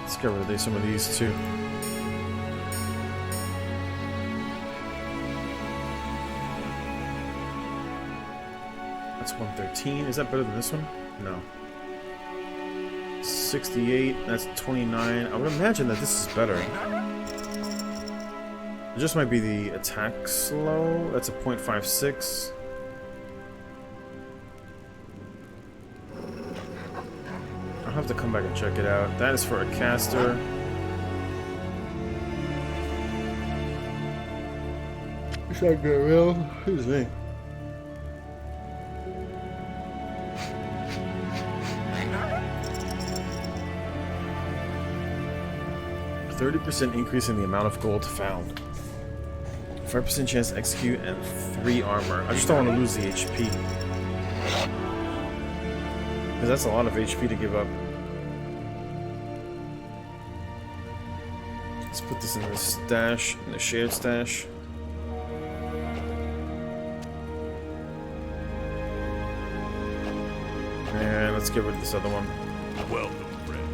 Let's get rid of some of these too. That's 113. Is that better than this one? No. 68. That's 29. I would imagine that this is better. It just might be the attack slow. That's a 0.56. I'll have to come back and check it out. That is for a caster. It's not good, real. Excuse me. A 30% increase in the amount of gold found. 5% chance to execute and 3 armor. I just don't want to lose the HP. Because that's a lot of HP to give up. Let's put this in the stash, in the shared stash. And let's get rid of this other one. Welcome, friend.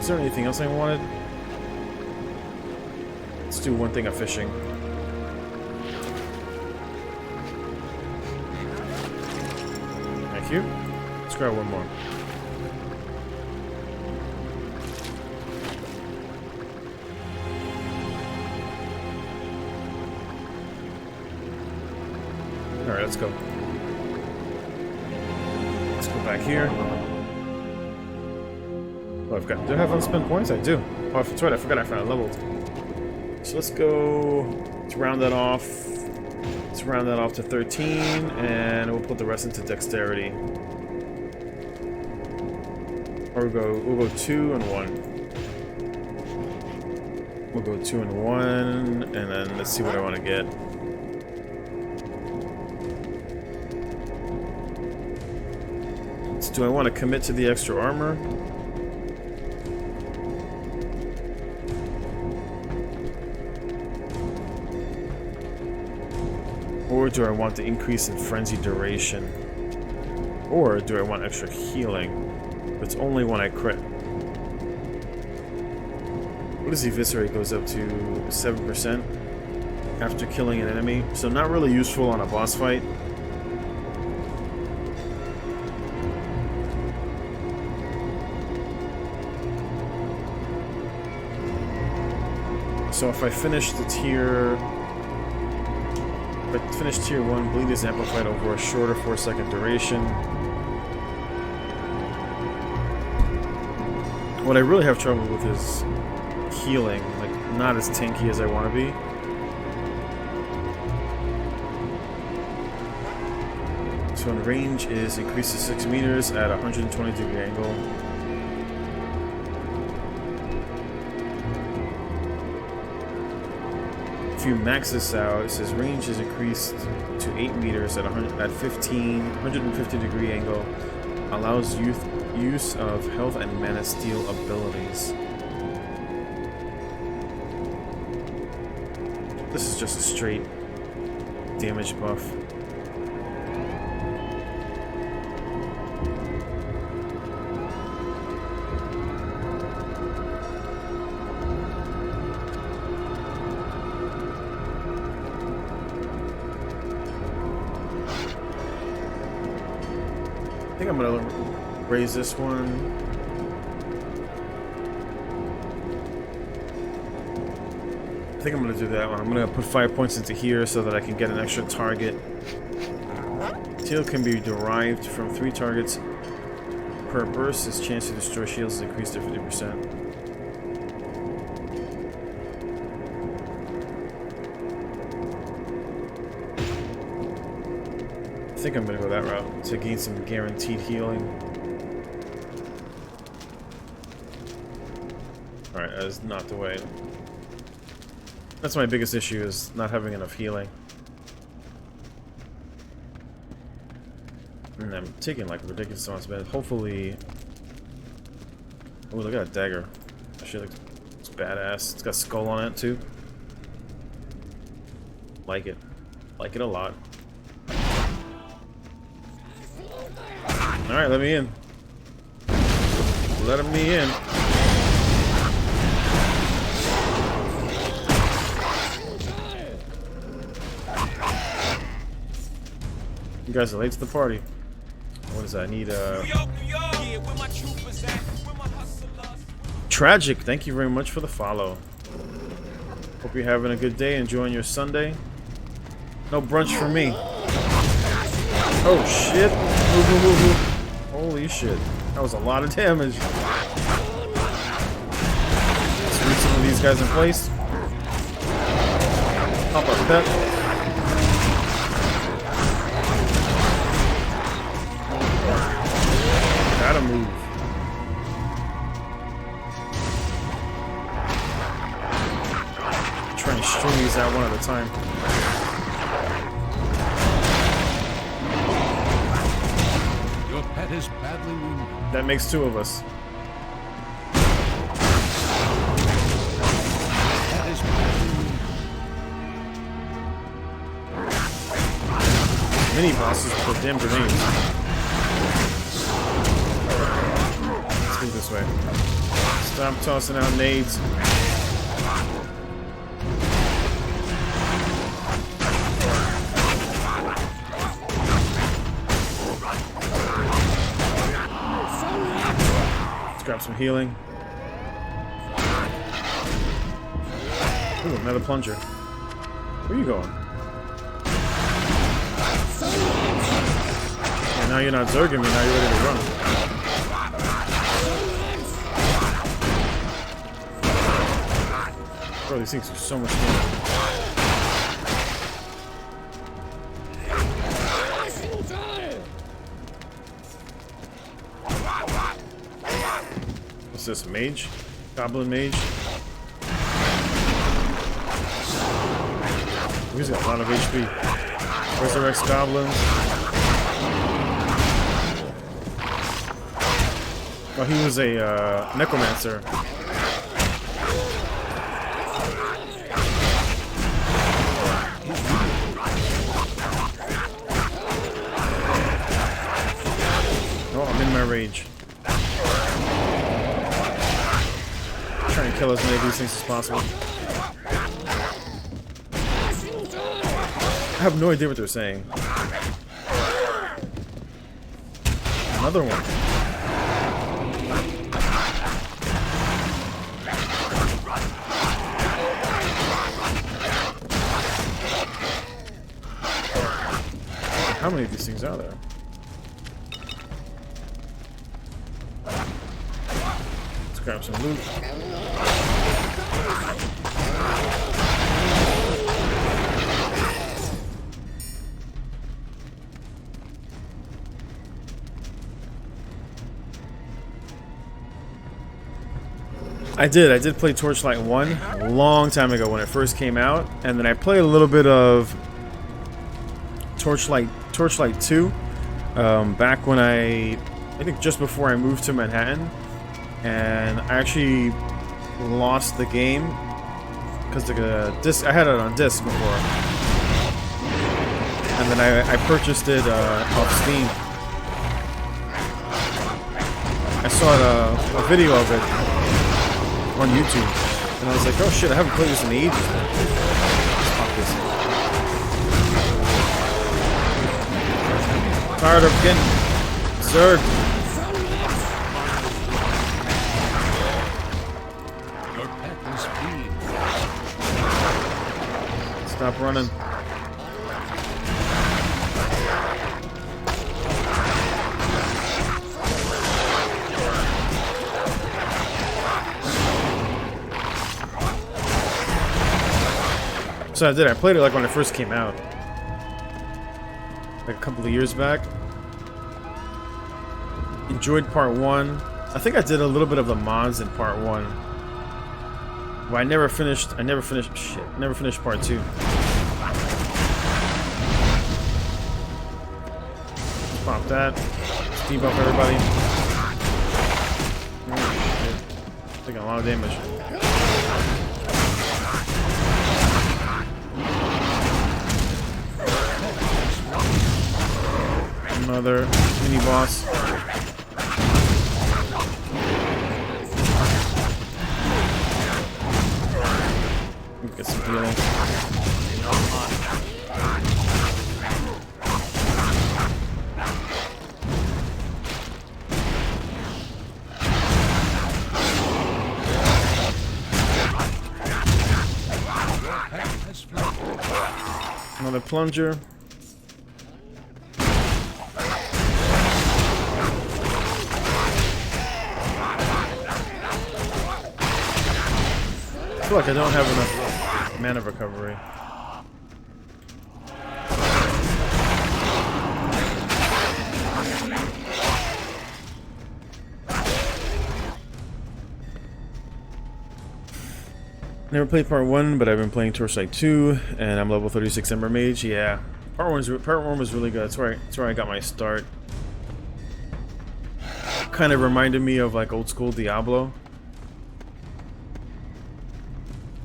Is there anything else I wanted? Let's do one thing of fishing. Thank you. Let's grab one more. Alright, let's go. Let's go back here. Oh, do I have unspent points? I do. Oh, that's right, I forgot I found leveled. So let's go. Let's round that off. Let's round that off to 13, and we'll put the rest into dexterity. Or we'll go 2 and 1. We'll go 2 and 1, and then let's see what I want to get. So do I want to commit to the extra armor? Or do I want the increase in frenzy duration? Or do I want extra healing? But it's only when I crit. What does eviscerate goes up to 7% after killing an enemy? So not really useful on a boss fight. So if I finish the tier... If I finish tier 1, bleed is amplified over a shorter 4-second duration. What I really have trouble with is healing, like not as tanky as I want to be. So in range is increased to 6 meters at a 120 degree angle. If you max this out, it says range is increased to 8 meters at 150 degree angle. Allows use of health and mana steal abilities. This is just a straight damage buff. I think I'm gonna raise this one. I think I'm gonna do that one. I'm gonna put 5 points into here so that I can get an extra target. Heal can be derived from 3 targets per burst. His chance to destroy shields is increased to 50%. I think I'm gonna go that route to gain some guaranteed healing. Alright, that is not the way. That's my biggest issue, is not having enough healing. And I'm taking like ridiculous amounts of it. Hopefully... Oh, look at that dagger. That shit looks badass. It's got a skull on it too. Like it. Like it a lot. Alright, let me in. Let me in. You guys are late to the party. What is that? I need Tragic, thank you very much for the follow. Hope you're having a good day, enjoying your Sunday. No brunch for me. Oh shit. Move, move, move, move. Holy shit. That was a lot of damage. Let's read some of these guys in place. Pop our pet. Gotta move. Try and string these out one at a time. Your pet is badly wounded. That makes 2 of us. Pet is badly wounded. Mini bosses with their damn grenades. Let's move this way. Stop tossing out nades. Grab some healing. Ooh, another plunger. Where are you going? Yeah, now you're not zerging me, now you're ready to run. Bro, these things do so much damage. What's this, mage? Goblin mage? He's got a lot of HP. Resurrects goblins. Oh, he was a necromancer. Oh, I'm in my rage. Try and kill as many of these things as possible. I have no idea what they're saying. Another one. How many of these things are there? Let's grab some loot. I did play Torchlight 1 a long time ago when it first came out, and then I played a little bit of Torchlight 2 back when I think just before I moved to Manhattan, and I actually lost the game because the disc, I had it on disc before, and then I purchased it off Steam. I saw a video of it on YouTube, and I was like, oh shit, I haven't played this in ages. Let's pop this in. Tired of getting zerged. Your pet is feed. Stop running. So I did. I played it like when it first came out, like a couple of years back. Enjoyed part 1. I think I did a little bit of the mods in part 1, but I never finished. Never finished part 2. Let's pop that. Let's debuff everybody. Oh, shit. Taking a lot of damage. Another mini boss. Get some healing. Another plunger. I feel like I don't have enough mana recovery. Never played part 1, but I've been playing Torchlight 2, and I'm level 36 Ember Mage. Yeah, part 1 was really good. That's where I got my start. Kind of reminded me of like old school Diablo.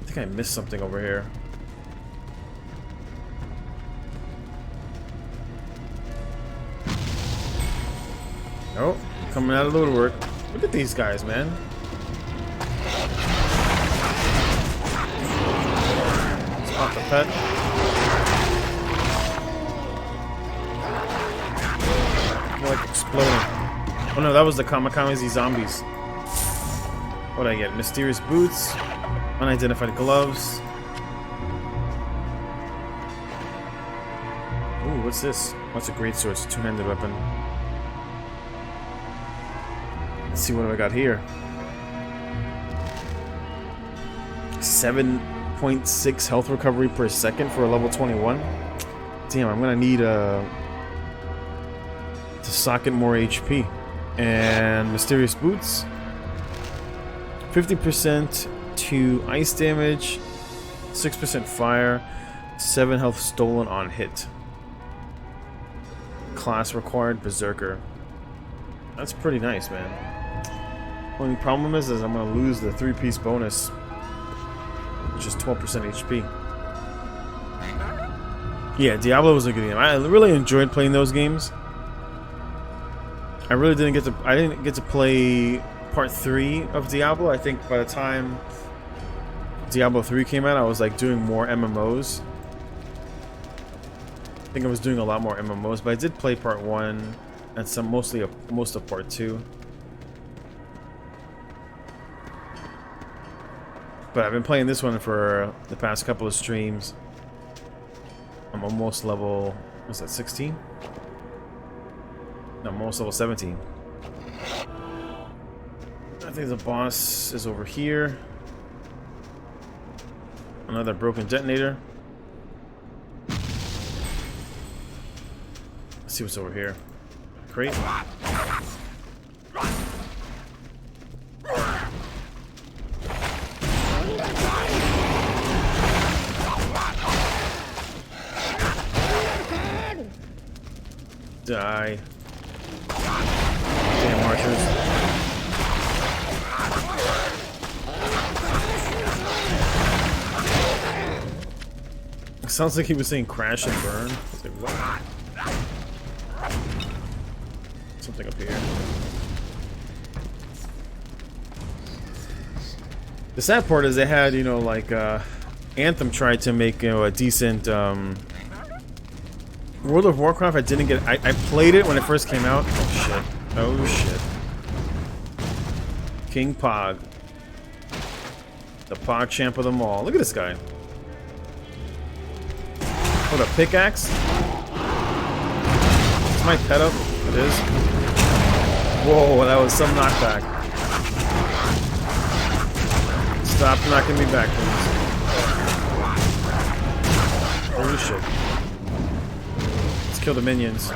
I think I missed something over here. Oh, coming out of the woodwork. Look at these guys, man. Off the pet. More like exploding. Oh no, that was the Kamikaze zombies. What did I get? Mysterious boots, unidentified gloves. Ooh, what's this? What's a great sword? It's a two-handed weapon. Let's see what I got here. 7.6 health recovery per second for a level 21. Damn, I'm gonna need to socket more HP. And mysterious boots, 50% to ice damage, 6% fire, 7 health stolen on hit. Class required Berserker. That's pretty nice, man. Only problem is I'm gonna lose the 3-piece bonus, which is 12% HP. Yeah, Diablo was a good game. I really enjoyed playing those games. I didn't get to play part 3 of Diablo. I think by the time Diablo 3 came out, I was like doing more MMOs. I think I was doing a lot more MMOs, but I did play part 1 and most of part 2. But I've been playing this one for the past couple of streams. I'm almost level, what's that, 16? No, I'm almost level 17. I think the boss is over here. Another broken detonator. Let's see what's over here. Crate. Die. Damn archers. It sounds like he was saying crash and burn. I was like, what? Something up here. The sad part is they had, you know, like Anthem tried to make, you know, a decent World of Warcraft. I didn't get. I played it when it first came out. Oh shit! Oh shit! King Pog, the Pog champ of them all. Look at this guy. What, a pickaxe? Is my pet up? It is. Whoa, that was some knockback. Stop knocking me back, please. Holy shit. Kill the minions.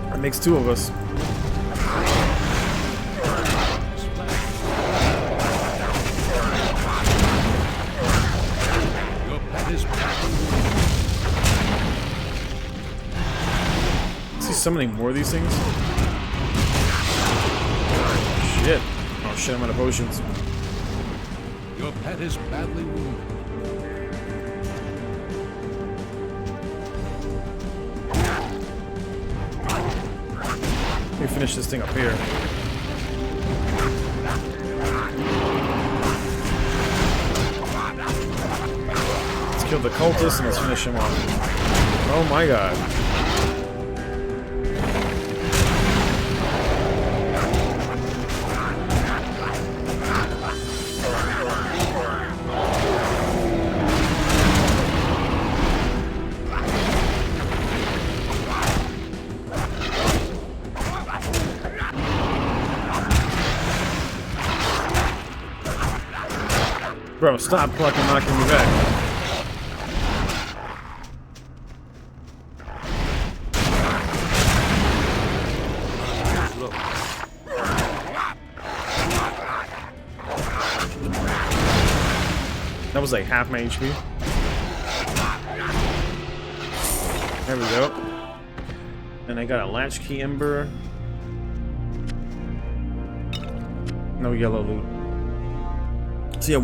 That makes 2 of us. See summoning more of these things? Shit. Oh shit, I'm out of potions. Your pet is badly wounded. Let me finish this thing up here. Let's kill the cultist and let's finish him off. Oh my god. Bro, stop fucking knocking me back. That was like half my HP. There we go. And I got a latchkey ember. No yellow loot. So yeah,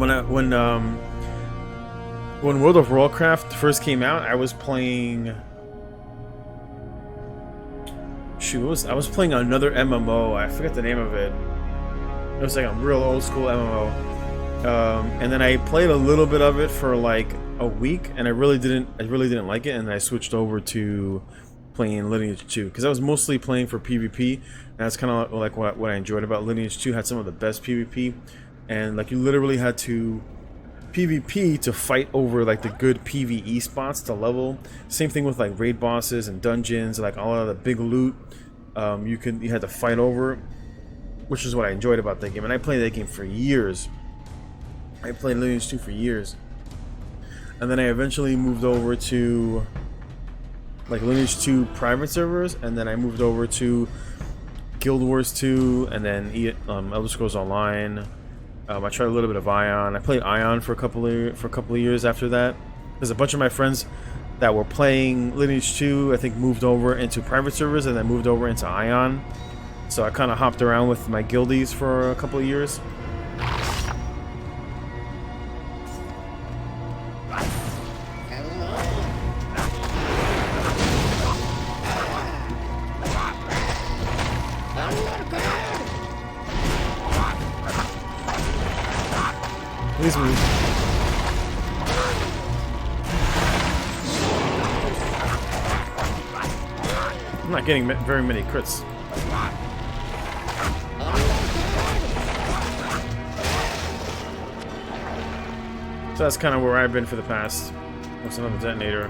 when World of Warcraft first came out, I was playing. Shoot, I was playing another MMO. I forget the name of it. It was like a real old school MMO. And then I played a little bit of it for like a week, and I really didn't like it, and I switched over to playing Lineage 2 because I was mostly playing for PvP, and that's kind of like what I enjoyed about Lineage 2. Had some of the best PvP. And like you literally had to PvP to fight over like the good PvE spots to level. Same thing with like raid bosses and dungeons, like all of the big loot. You had to fight over, which is what I enjoyed about that game. And I played that game for years. I played Lineage 2 for years, and then I eventually moved over to like Lineage 2 private servers, and then I moved over to Guild Wars 2, and then Elder Scrolls Online. I tried a little bit of Ion. I played Ion for a couple of years after that. There's a bunch of my friends that were playing Lineage 2, I think, moved over into private servers and then moved over into Ion. So I kind of hopped around with my guildies for a couple of years. Please move. I'm not getting very many crits. So that's kind of where I've been for the past. What's another detonator?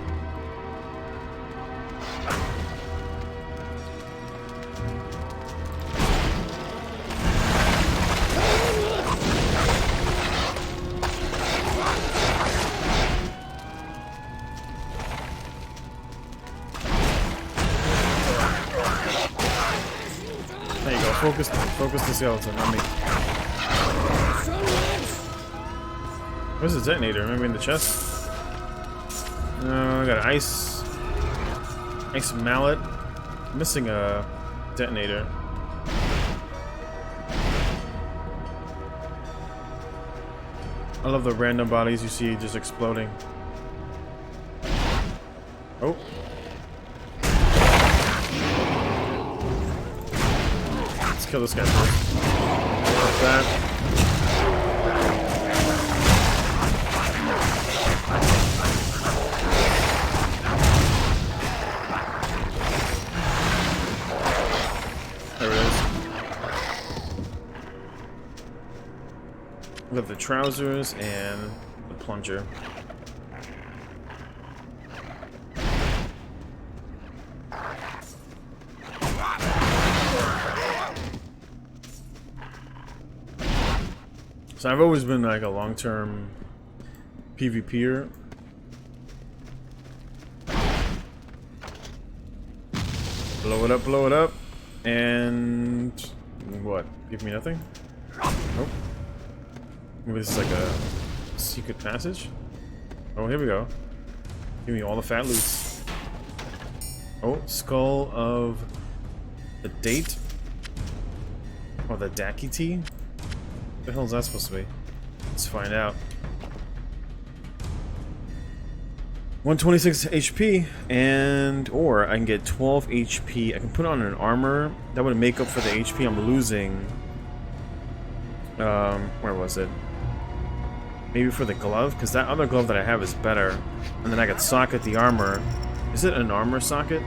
There you go. Focus the skeleton, not me. Where's the detonator? Maybe in the chest? No, I got an ice mallet. I'm missing a detonator. I love the random bodies you see just exploding. Oh. Let's kill this guy first. Like that. There it is. We have the trousers and the plunger. So I've always been like a long-term PvPer. Blow it up, and what? Give me nothing? Nope. Maybe this is like a secret passage? Oh, here we go. Give me all the fat loots. Oh, skull of the date? Or the Daki tea? What the hell is that supposed to be? Let's find out. 126 HP, and or I can get 12 HP. I can put on an armor that would make up for the HP I'm losing. Where was it? Maybe for the glove, because that other glove that I have is better. And then I could socket the armor. Is it an armor socket?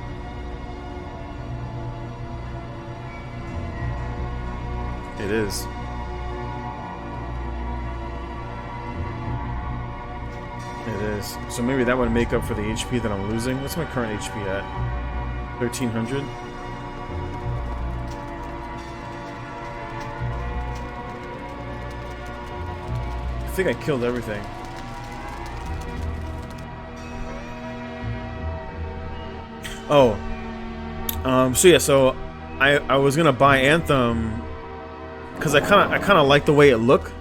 It is. It is. So maybe that would make up for the HP that I'm losing. What's my current HP at? 1300? I think I killed everything. Oh. So yeah, so I was gonna buy Anthem because I kinda like the way it looked.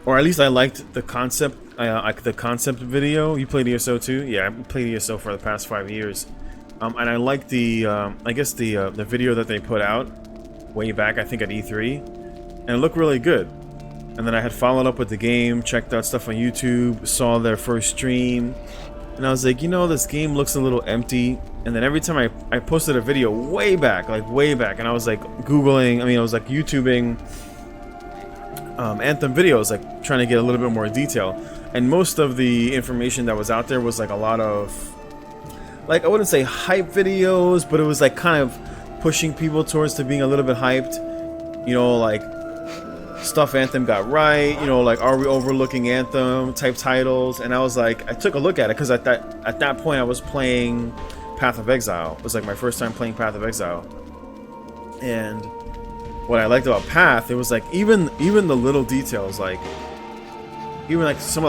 Or at least I liked the concept. The concept video. You played ESO too? Yeah, I played ESO for the past 5 years. And I liked the I guess the video that they put out way back, I think at E3. And it looked really good. And then I had followed up with the game, checked out stuff on YouTube, saw their first stream, and I was like, you know, this game looks a little empty. And then every time I posted a video way back, and I was like Googling, I was like YouTubing Anthem videos, like trying to get a little bit more detail. And most of the information that was out there was like a lot of, like, I wouldn't say hype videos, but it was like kind of pushing people towards to being a little bit hyped. You know, like stuff Anthem got right, you know, like are we overlooking Anthem type titles. And I was like, I took a look at it because at that point I was playing Path of Exile. It was like my first time playing Path of Exile. And what I liked about Path, it was like even the little details, like even like a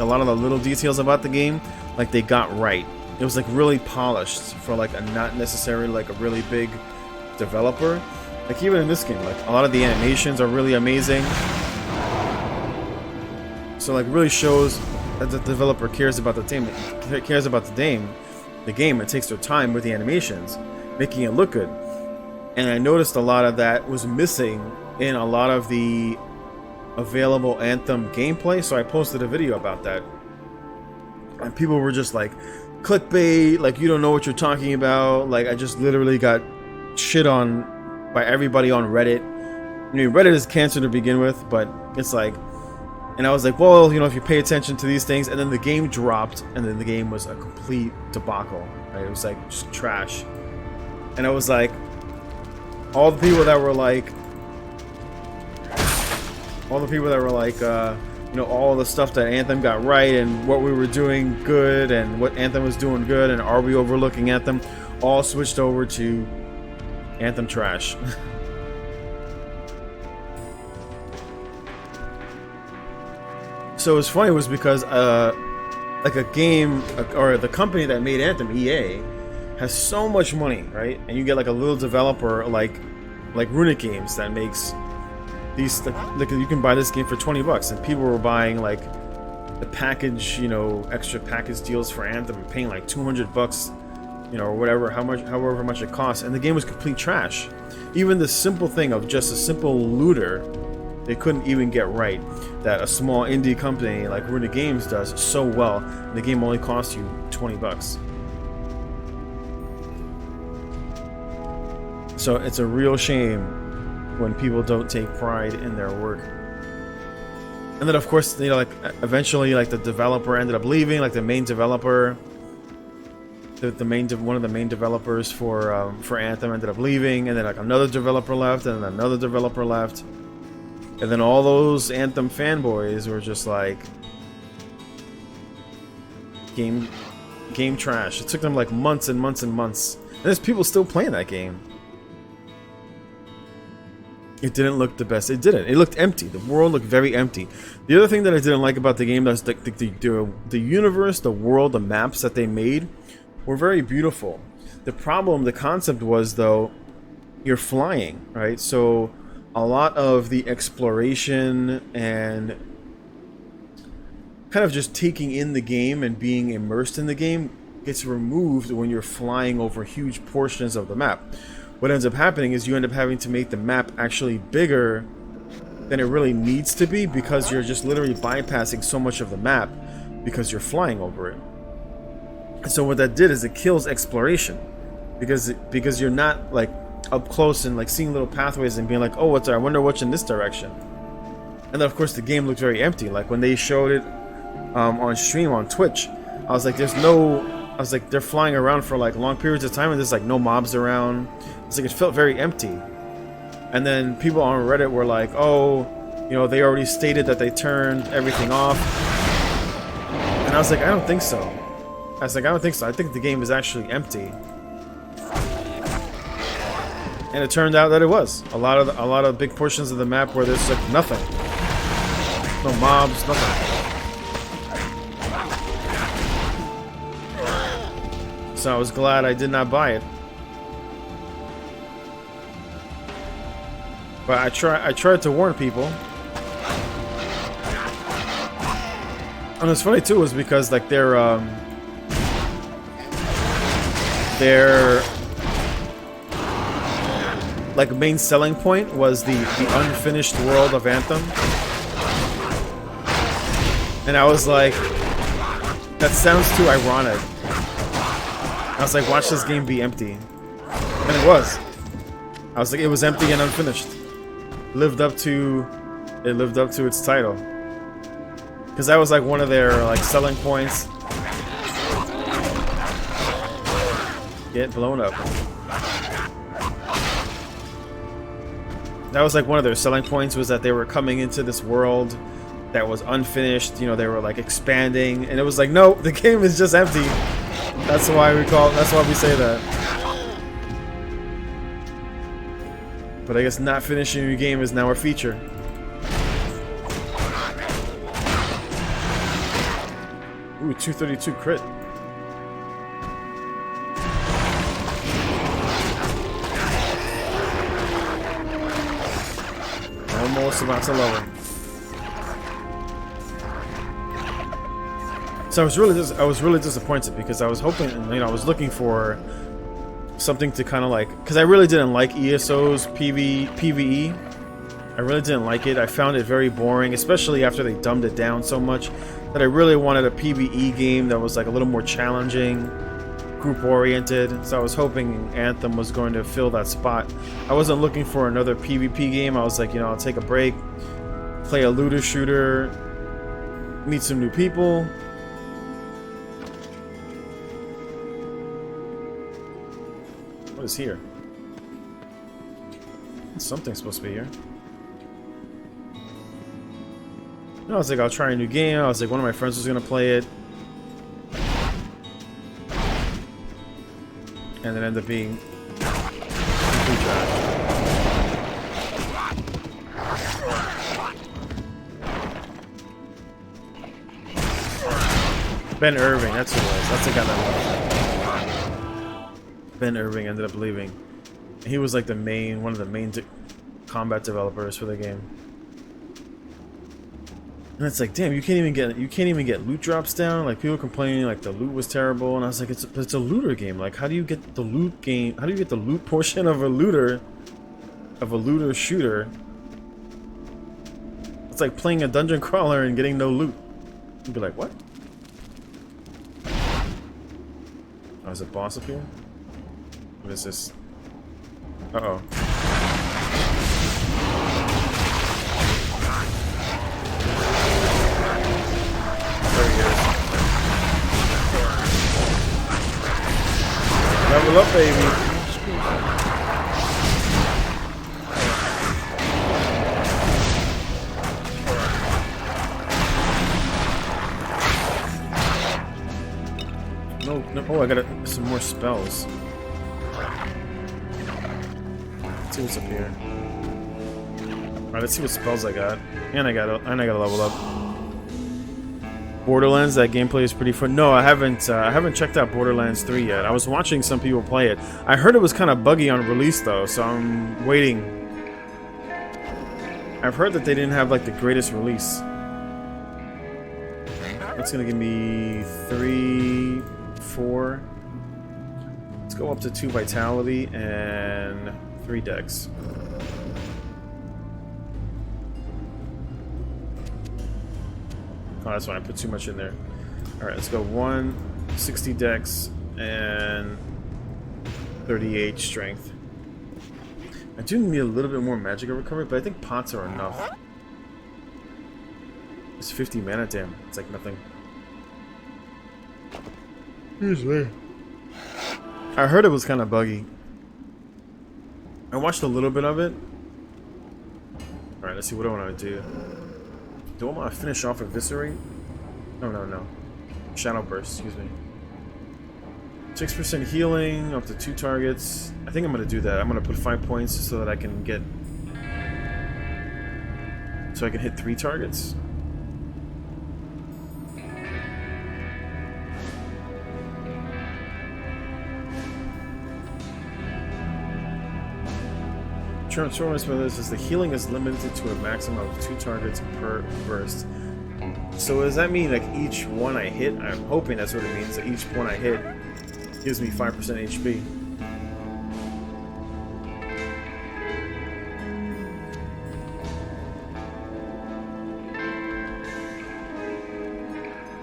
lot of the little details about the game, like they got right. It was like really polished for like a not necessarily like a really big developer. Like even in this game, like a lot of the animations are really amazing. So like really shows that the developer cares about the game. The game. It takes their time with the animations, making it look good. And I noticed a lot of that was missing in a lot of the available Anthem gameplay. So I posted a video about that, and people were just like, clickbait, like you don't know what you're talking about. Like I just literally got shit on by everybody on Reddit. I mean, Reddit is cancer to begin with, but it's like, and I was like, well, you know, if you pay attention to these things. And then the game dropped, and then the game was a complete debacle, right? It was like just trash. And I was like, all the people that were like, you know, all the stuff that Anthem got right and what we were doing good and what Anthem was doing good and are we overlooking Anthem, all switched over to Anthem trash. So it was funny was because like a game or the company that made Anthem, EA, has so much money, right? And you get like a little developer like Runic Games that makes these, like you can buy this game for $20, and people were buying like the package, you know, extra package deals for Anthem and paying like $200, you know, or whatever, however much it costs, and the game was complete trash. Even the simple thing of just a simple looter, they couldn't even get right, that a small indie company like Runic Games does so well, and the game only costs you $20. So it's a real shame when people don't take pride in their work. And then of course, you know, like eventually like the developer ended up leaving, like the main developer, one of the main developers for Anthem ended up leaving, and then like another developer left, and then another developer left. And then all those Anthem fanboys were just like, game trash. It took them like months and months and months. And there's people still playing that game. It didn't look the best. It didn't. It looked empty. The world looked very empty. The other thing that I didn't like about the game was the universe, the world, the maps that they made were very beautiful. The problem, the concept was, though, you're flying, right? So a lot of the exploration and kind of just taking in the game and being immersed in the game gets removed when you're flying over huge portions of the map. What ends up happening is you end up having to make the map actually bigger than it really needs to be, because you're just literally bypassing so much of the map because you're flying over it. And so what that did is it kills exploration, because you're not like up close and like seeing little pathways and being like, oh, what's there? I wonder what's in this direction. And then of course the game looked very empty. Like when they showed it on stream on Twitch, I was like, they're flying around for like long periods of time and there's like no mobs around. It's like it felt very empty. And then people on Reddit were like, oh, you know, they already stated that they turned everything off. And I was like, I don't think so. I think the game is actually empty. And it turned out that it was. A lot of big portions of the map where there's like nothing. No mobs, nothing. So I was glad I did not buy it. But I tried to warn people. And it's funny too, was because like their like main selling point was the unfinished world of Anthem. And I was like, that sounds too ironic. I was like, watch this game be empty. And it was. I was like, it was empty and unfinished. It lived up to its title. Because that was like one of their like selling points. Get blown up. That was like one of their selling points, was that they were coming into this world that was unfinished. You know, they were like expanding, and it was like, no, the game is just empty. That's why we say that. But I guess not finishing your game is now a feature. Ooh, 232 crit. Almost about to level. So I was really disappointed, because I was hoping, you know, I was looking for something to kind of like, because I really didn't like ESO's PvE. I really didn't like it. I found it very boring, especially after they dumbed it down so much, that I really wanted a PvE game that was like a little more challenging, group oriented. So I was hoping Anthem was going to fill that spot. I wasn't looking for another PvP game. I was like, you know, I'll take a break, play a looter shooter, meet some new people. What is here? Something's supposed to be here. I was like, I'll try a new game. I was like, one of my friends was gonna play it, and it ended up being complete trash. Ben Irving, that's who it was. That's the guy that left. Ben Irving ended up leaving. He was like one of the main combat developers for the game. And it's like, damn, you can't even get loot drops down. Like, people complaining like the loot was terrible, and I was like, it's a looter game. Like, how do you get the loot game? How do you get the loot portion of a looter shooter? It's like playing a dungeon crawler and getting no loot. You'd be like, what? Oh, there's a boss up here? What is this? Uh-oh. There he is. Level up, baby. No, oh, I got some more spells. Let's see what's up here. Alright, let's see what spells I got. And I gotta level up. Borderlands, that gameplay is pretty fun. No, I haven't checked out Borderlands 3 yet. I was watching some people play it. I heard it was kind of buggy on release though, so I'm waiting. I've heard that they didn't have like the greatest release. That's gonna give me 3, 4. Let's go up to 2 vitality and 3 dex. Oh, that's why I put too much in there. Alright, let's go 1, 60 dex and 38 strength. I do need a little bit more magic recovery, but I think pots are enough. It's 50 mana, damn. It's like nothing. Excuse me. I heard it was kind of buggy. I watched a little bit of it. Alright, let's see what I want to do. Do I want to finish off Eviscerate? No. Shadow Burst, excuse me. 6% healing up to 2 targets. I think I'm going to do that. I'm going to put 5 points so that I can get... So I can hit 3 targets. Transformers for this is the healing is limited to a maximum of 2 targets per burst. So does that mean like each one I hit? I'm hoping that's what it means. That each one I hit gives me 5% HP.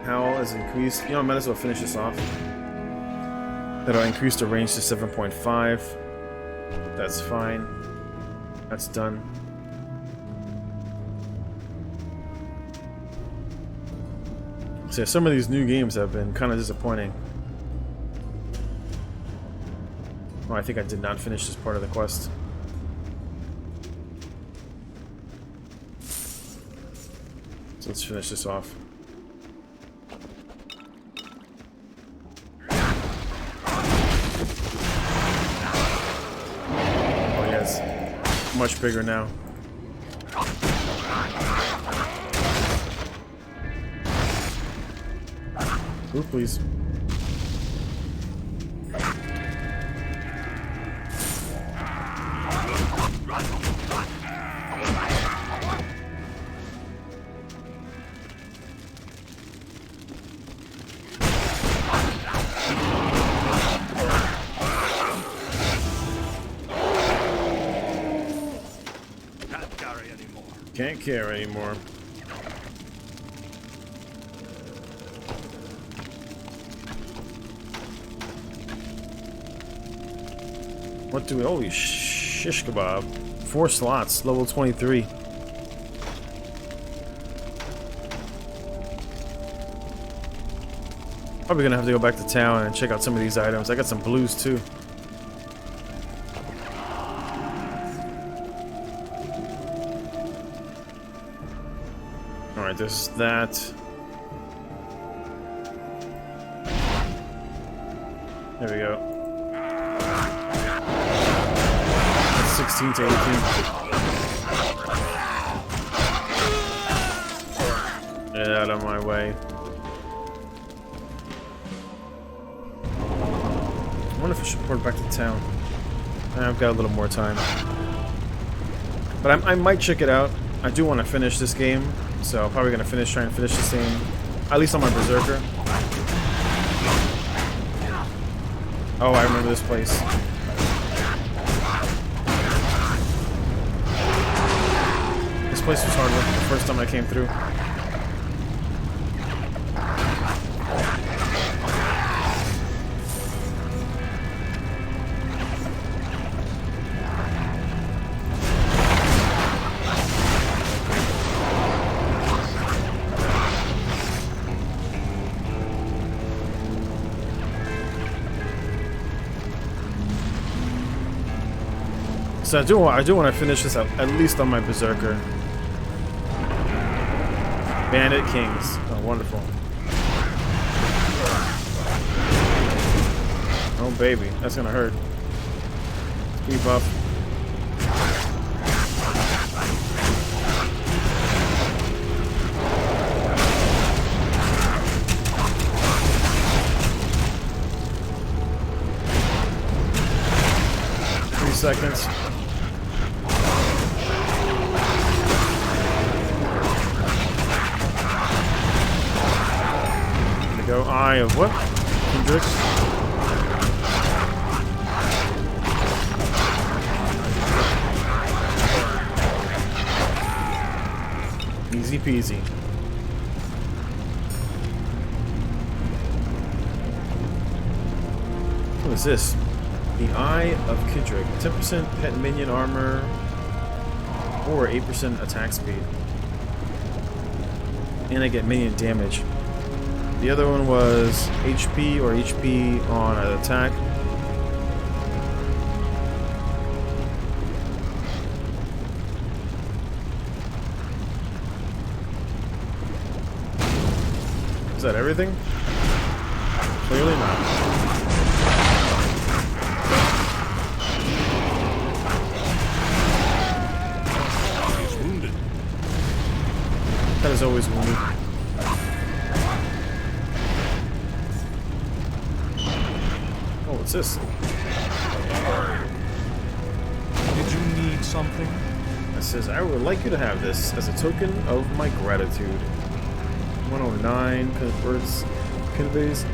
Howl is increased. You know, I might as well finish this off. That'll increase the range to 7.5. That's fine. That's done. So yeah, some of these new games have been kind of disappointing. Oh, I think I did not finish this part of the quest. So let's finish this off. Oh yes, much bigger now. Ooh, please. Can't carry anymore. What do we... Holy shish kebab. 4 slots, level 23. Probably gonna have to go back to town and check out some of these items. I got some blues too. Alright, there's that. There we go. 16 to 18. Get out of my way. I wonder if I should port back to town. I've got a little more time. But I might check it out. I do want to finish this game. So I'm probably going to try and finish this game. At least on my Berserker. Oh, I remember this place. This place was hard work the first time I came through. So I do want to finish this at least on my Berserker. Bandit Kings. Oh, wonderful. Oh, baby. That's gonna hurt. Speed buff. Seconds. There we go. Eye of what? Hendrix. Easy peasy. What is this? The Eye of Kidrick. 10% pet minion armor or 8% attack speed. And I get minion damage. The other one was HP or HP on an attack. Is that everything? Clearly not. He's wounded. That is always wounded. Oh, what's this? Did you need something? It says, I would like you to have this as a token of my gratitude. 109 converts, conveys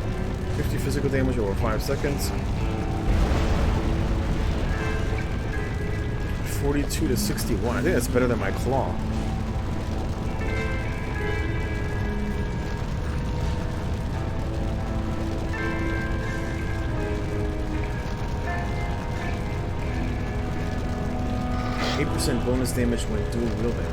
50 physical damage over 5 seconds. 42 to 61. I think that's better than my claw. Bonus damage when dual wielding.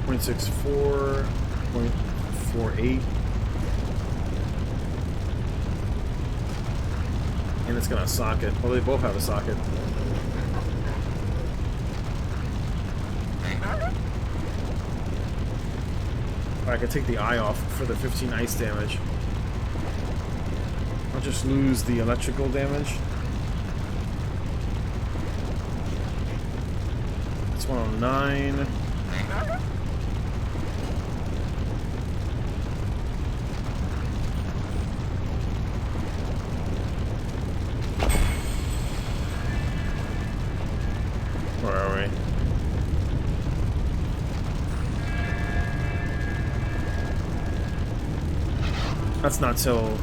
.64, .48, and it's got a socket. Well, they both have a socket. I can take the eye off for the 15 ice damage. I'll just lose the electrical damage. It's 109. Where are we? That's not till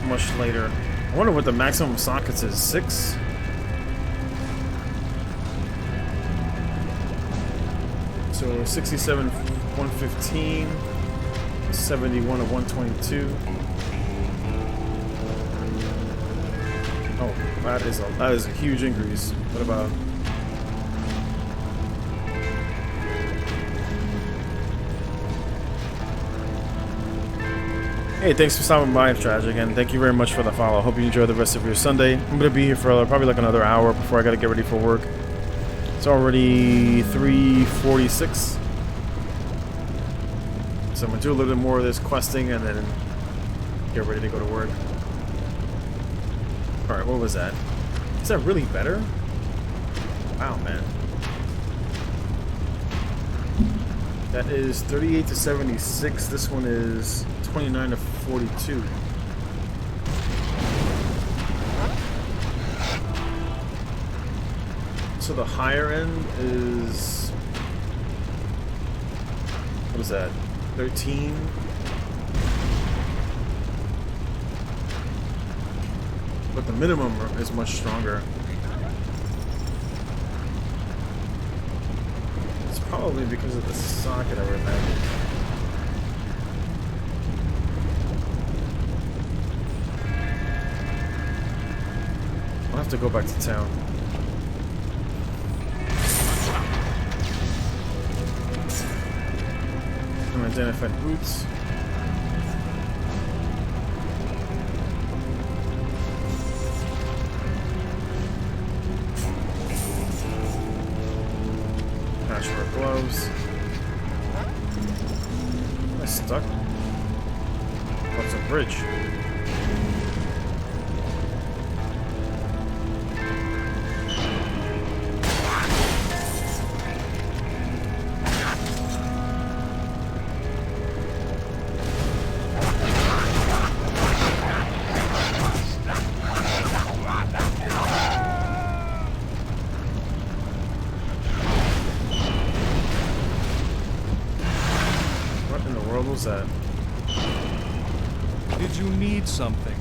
much later. I wonder what the maximum sockets is. 6? So 67 115, 71 of 122. Oh, that is a huge increase. What about? Hey, thanks for stopping by, Tragic, and thank you very much for the follow. Hope you enjoy the rest of your Sunday. I'm going to be here for probably like another hour before I got to get ready for work. It's already 3:46. So I'm going to do a little bit more of this questing and then get ready to go to work. Alright, what was that? Is that really better? Wow, man. That is 38 to 76. This one is 29 to 42. So the higher end is... what is that? 13? But the minimum is much stronger. It's probably because of the socket, I would imagine. I'll have to go back to town. Unidentified boots. Patchwork gloves. Am I stuck? Oh, it's a bridge. That? Did you need something?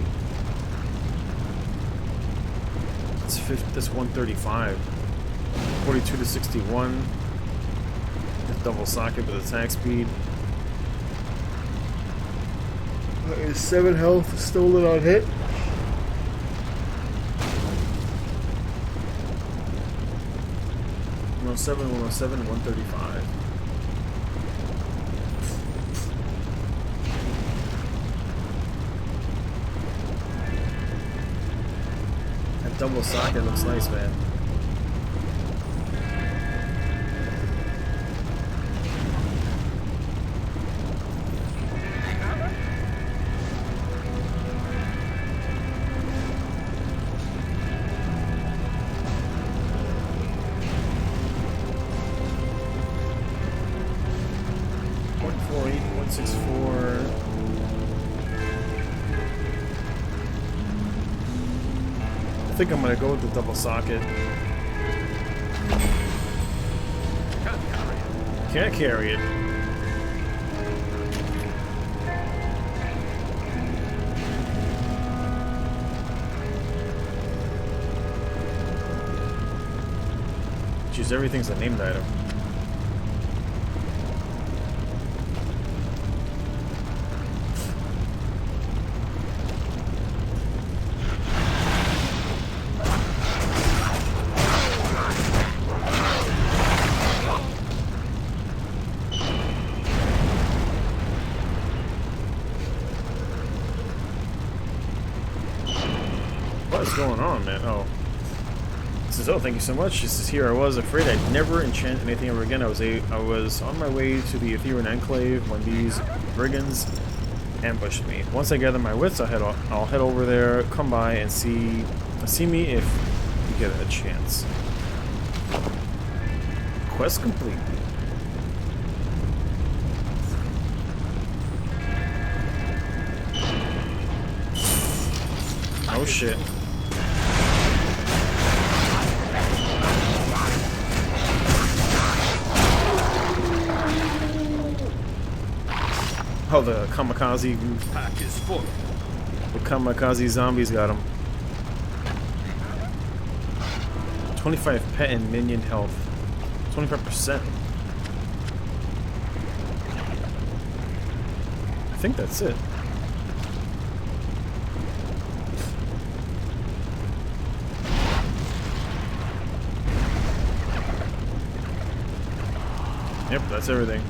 That's 135. 42 to 61. double socket with attack speed. Is 7 health, stolen on hit. 107, 107, 135. That double socket looks nice, man. I think I'm gonna go with the double socket. Can't carry it. Jeez, everything's a named item. What's going on, man? Oh. It says, oh, thank you so much. This is here I was afraid I'd never enchant anything ever again. I was on my way to the Ethereal Enclave when these brigands ambushed me. Once I gather my wits, I'll head over there, come by and see me if you get a chance. Quest complete. Oh shit. Oh, the kamikaze Pack is full. The kamikaze zombies got him. 25 pet and minion health. 25%. I think that's it. Yep, that's everything.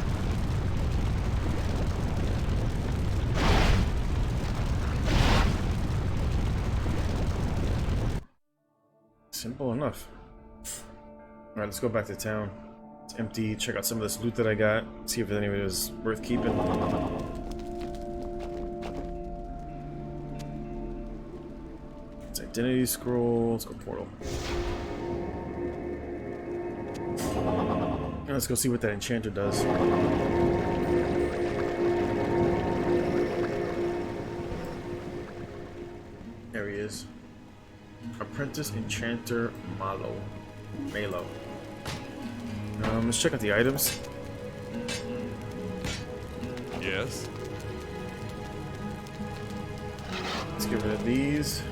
Simple enough. Alright, let's go back to town. It's empty. Check out some of this loot that I got. See if any of it is worth keeping. It's identity scroll. Let's go portal. And let's go see what that enchanter does. There he is. Apprentice Enchanter Malo. Let's check out the items. Yes. Let's get rid of these.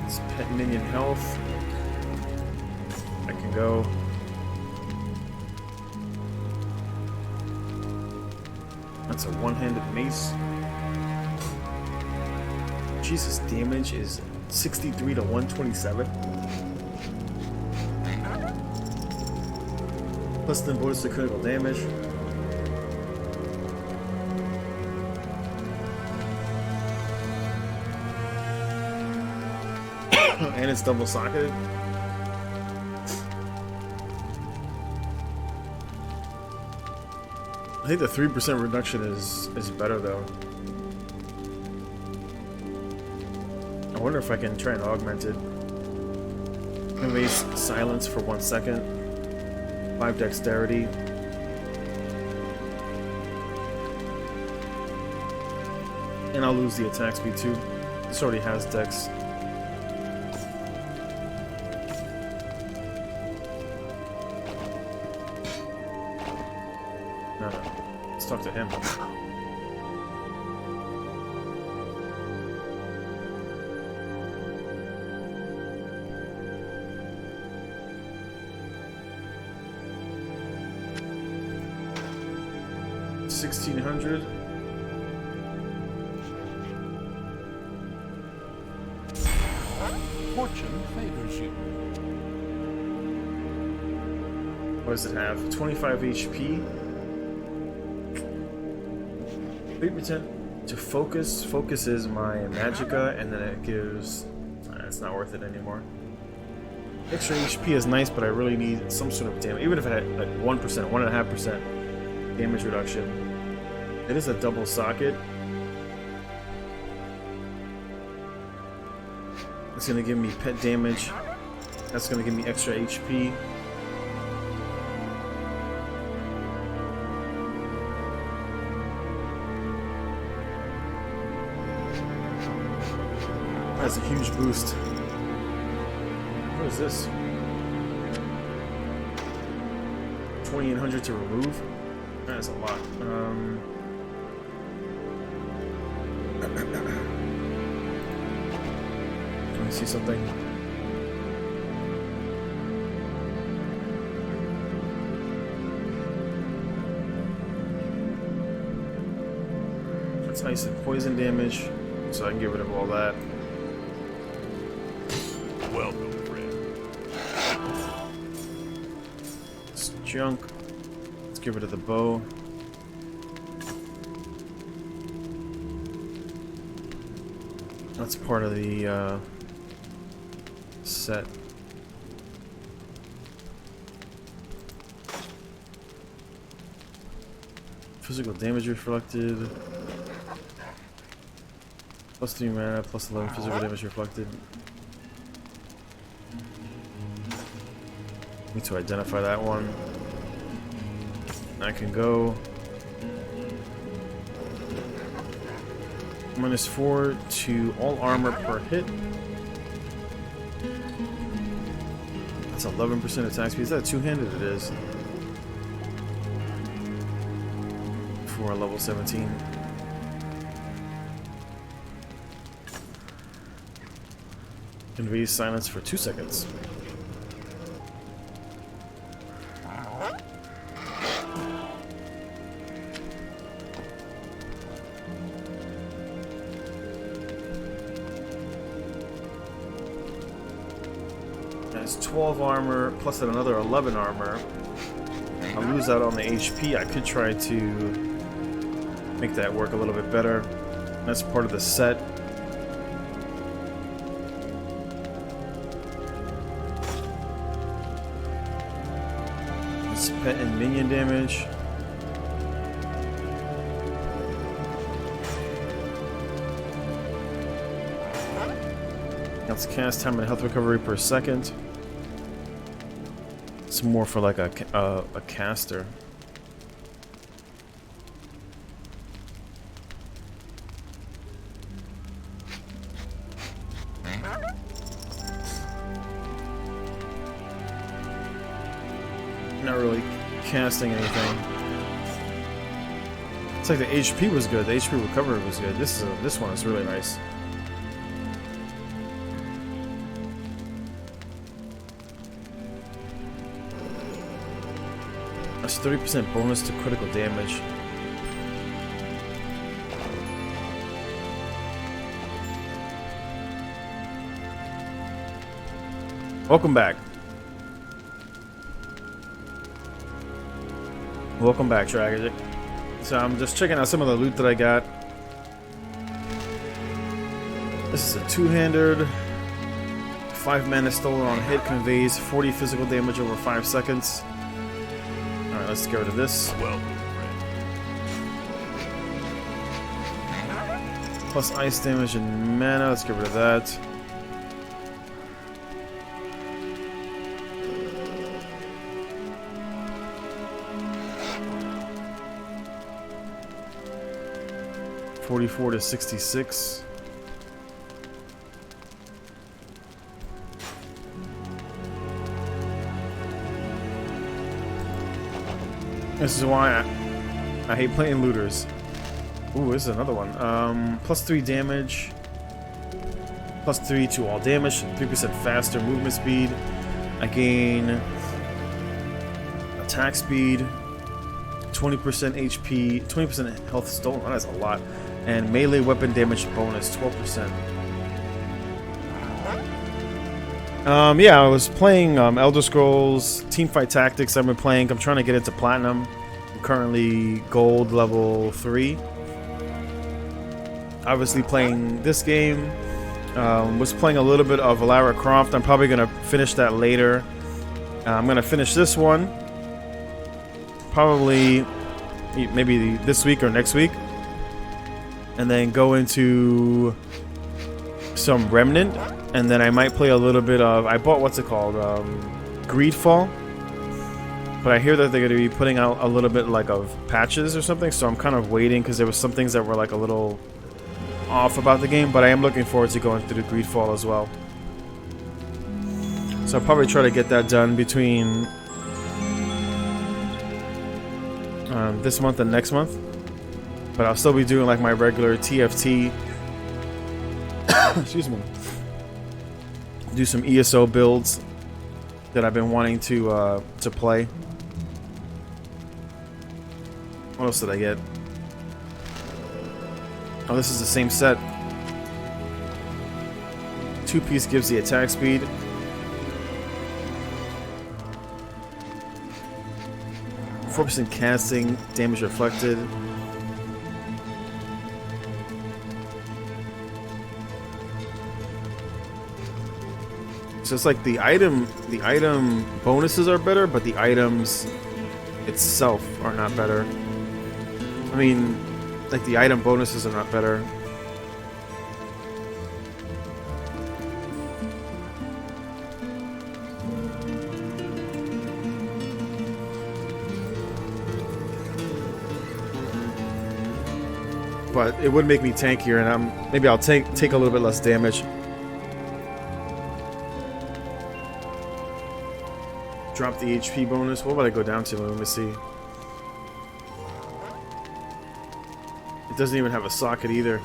It's pet minion health. I can go. That's a one-handed mace. Jesus, damage is 63 to 127. Plus the bonus to critical damage. And it's double socketed. I think the 3% reduction is better though. I wonder if I can try and augment it. Erase silence for 1 second. 5 dexterity. And I'll lose the attack speed too. This already has dex. No. Let's talk to him. 1600. Fortune favors you. What does it have? 25 HP. 3% to focus. Focuses my magicka, and then it gives. It's not worth it anymore. Extra HP is nice, but I really need some sort of damage. Even if it had like 1%, 1.5% damage reduction. It is a double socket. It's gonna give me pet damage. That's gonna give me extra HP. That's a huge boost. What is this? 2800 to remove? That's a lot. Can you see something? That's ice and poison damage, so I can get rid of all that. Welcome, friend. It's junk. Let's get rid of the bow. That's part of the set. Physical damage reflected. Plus 3 mana, plus 11 physical damage reflected. Need to identify that one. I can go -4 to all armor per hit. That's 11% attack speed. Is that two-handed? It is. For level 17. Conveys silence for 2 seconds. That's 12 armor plus another 11 armor. I'll lose out on the HP. I could try to make that work a little bit better. That's part of the set. It's pet and minion damage. That's cast time and health recovery per second. It's more for like a caster. Not really casting anything. It's like the HP was good. The HP recovery was good. This one is really nice. That's 30% bonus to critical damage. Welcome back. Welcome back, Dragon. So I'm just checking out some of the loot that I got. This is a two-handed. 5 mana stolen on hit conveys 40 physical damage over 5 seconds. Alright, let's get rid of this. Plus ice damage and mana. Let's get rid of that. $44 to 66. This is why I hate playing looters. Ooh, this is another one. Plus 3 damage. Plus 3 to all damage. 3% faster movement speed. I gain attack speed. 20% HP, 20% health stolen. That is a lot. And melee weapon damage bonus 12%. Yeah, I was playing Elder Scrolls Teamfight Tactics. I've been playing. I'm trying to get into Platinum. I'm currently gold level 3. Obviously playing this game. Was playing a little bit of Lara Croft. I'm probably going to finish that later. I'm going to finish this one. Probably maybe this week or next week. And then go into some Remnant. And then I might play a little bit of... I bought, what's it called? Greedfall. But I hear that they're going to be putting out a little bit like of patches or something. So I'm kind of waiting because there was some things that were like a little off about the game. But I am looking forward to going through the Greedfall as well. So I'll probably try to get that done between this month and next month. But I'll still be doing like my regular TFT. Excuse me. Do some ESO builds that I've been wanting to play. What else did I get? Oh, this is the same set. 2-piece gives the attack speed. %, casting, damage reflected. So it's like the item bonuses are better, but the items itself are not better. I mean, like the item bonuses are not better. But it would make me tankier, and maybe I'll take a little bit less damage. Drop the HP bonus. What would I go down to? Let me see. It doesn't even have a socket either.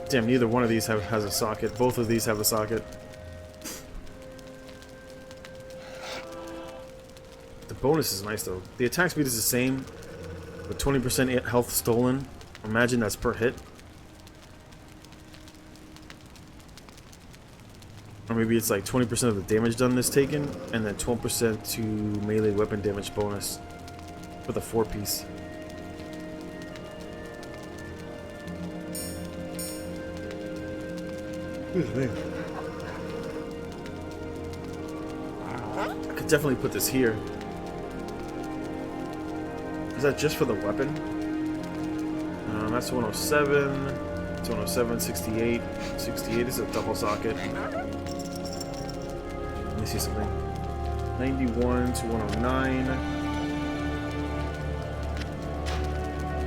Damn, neither one of these has a socket. Both of these have a socket. The bonus is nice though. The attack speed is the same, with 20% health stolen. Imagine that's per hit. Or maybe it's like 20% of the damage done is taken, and then 12% to melee weapon damage bonus for the 4-piece. Excuse me. I could definitely put this here. Is that just for the weapon? That's 107. It's 107, 68. 68 is a double socket. Let me see something. 91 to 109.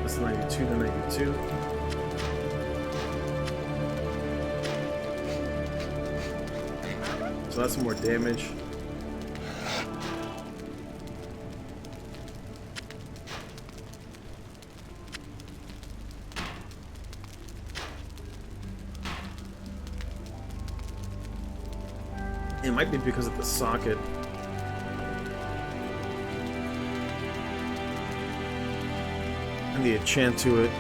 That's 92 to 92. So that's more damage. It might be because of the socket. And the enchant to it.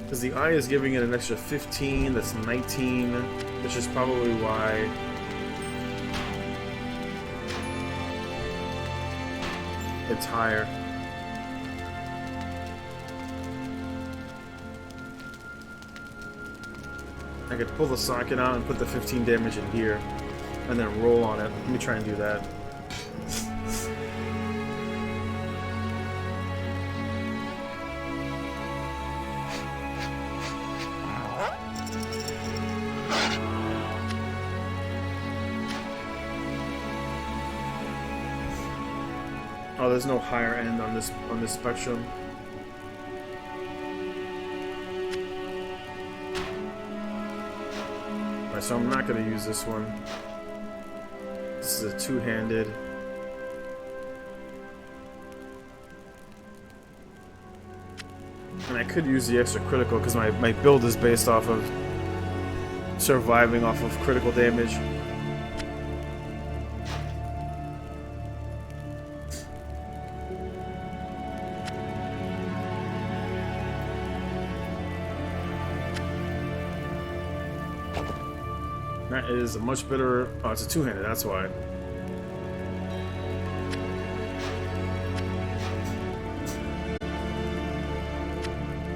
Because the eye is giving it an extra 15, that's 19, which is probably why it's higher. I could pull the socket out and put the 15 damage in here, and then roll on it. Let me try and do that. Oh, there's no higher end on this spectrum. Alright, so I'm not gonna use this one. This is a two-handed. And I could use the extra critical because my build is based off of surviving off of critical damage. That is a much better... Oh, it's a two-handed, that's why.